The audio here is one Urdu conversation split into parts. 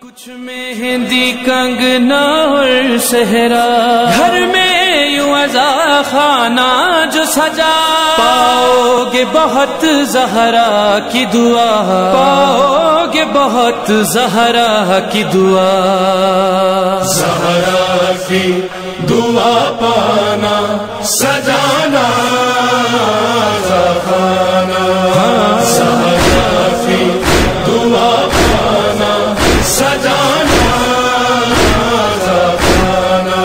کچھ مہندی کنگنا اور صحرا، گھر میں یوں عزا خانہ جو سجا، پاؤ گے بہت زہرا کی دعا، پاؤ گے بہت زہرا کی دعا، زہرا کی دعا پانا سجانا خانہ، زہرا کی دعا پانا سجانا خانہ۔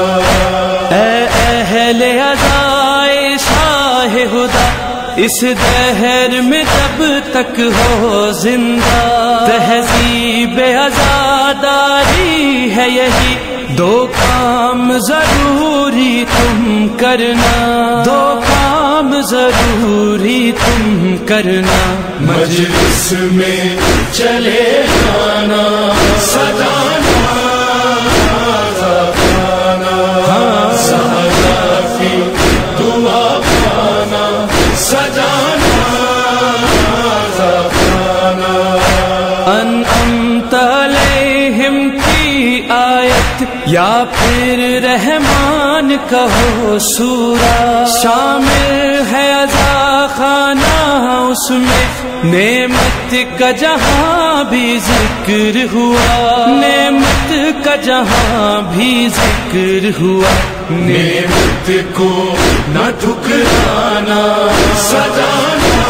اے اہل عزائے شاہ خدا، اس دہر میں جب تک ہو زندہ، تہذیب عزاداری ہے یہی، دو کام ضروری تم کرنا، دو کام ضروری تم کرنا، مجلس میں چلے جانا سجانا خانہ، زہرا کی دعا پانا سجانا خانہ۔ انعمت علیہم کی آیت یا پھر رحمان کہو سورہ، شامل ہے عزا خانہ اس میں، نعمت کا جہاں بھی ذکر ہوا، نعمت کا جہاں بھی ذکر ہوا، نعمت کو نہ ٹھکرانا سجانا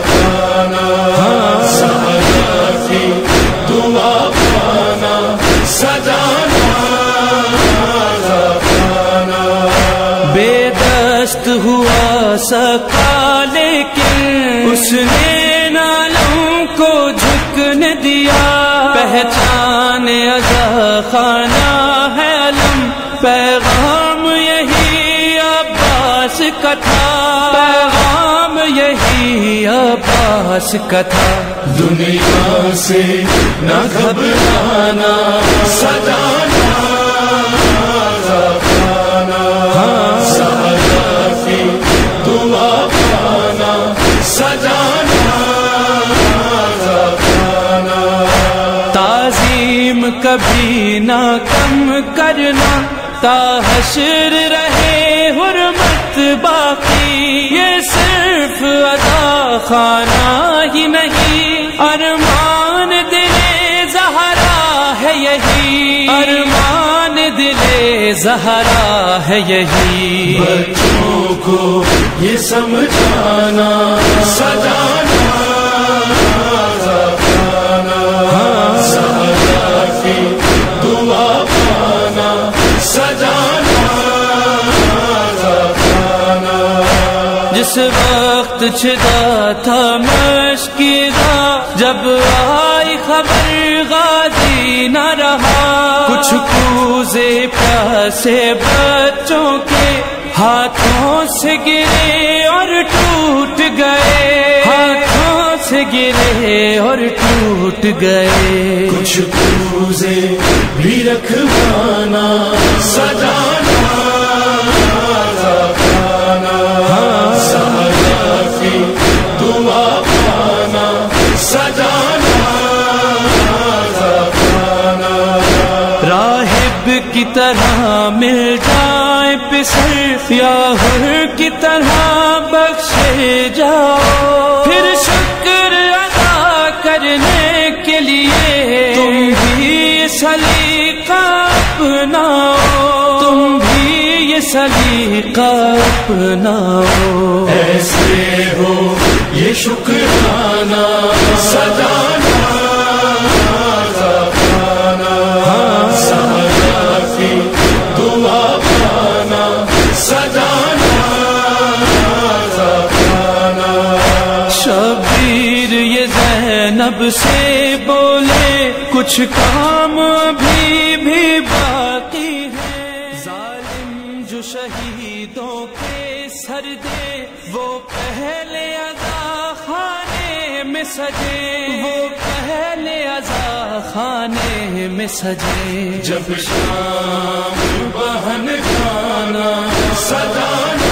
خانہ، زہرا کی دعا پانا سجانا خانہ۔ بے دست ہوا سکا لیکن اس نے نالوں کو جھکنے دیا، پہچان عزا خانہ ہے علم، پیغام یہی عباس کا تھا، پیغام یہی عباس کا تھا، دنیا سے نہ گھبرانا سجانا خانہ، زہرا کی دعا پانا سجانا خانہ۔ تعظیم کبھی نہ کم کرنا، تا حشر رہے حرمت باقی، یہ صرف عزا خانہ ہی نہیں، ارمان دل زہرا ہے یہی، ارمان دل زہرا ہے یہی، بچوں کو یہ سمجھانا سجانا خانہ، زہرا کی دعا پانا سجانا خانہ۔ جس وقت چھدا تھا مشکی راہ، جب آئی خبر غازی نہ رہا، کچھ کوزے پیاسے بچوں کے ہاتھوں سے گرے اور ٹوٹ گئے، ہاتھوں سے گرے اور ٹوٹ گئے، کچھ کوزے بھی رکھوانا سجانا خانہ، زہرا کی دعا پانا سجانا خانہ۔ راہب کی طرح مل جائیں پسر، یا حر کی طرح بخشے جاؤ، پھر شکر ادا کرنے کے لیے تم بھی یہ سلیقہ اپناؤ، تم بھی یہ سلیقہ اپناؤ، ایسے ہو یہ شکرانہ سجانا خانہ، زہرا کی دعا پانا سجانا خانہ۔ شبیر یہ زینب سے بولے، کچھ کام بھی باقی ہے، ظالم جو شہیدوں کے سر دے، وہ پہلے عزا خانے میں سجے، وہ پہلے عزا خانے میں سجے، جب شام بہن گانا سجانا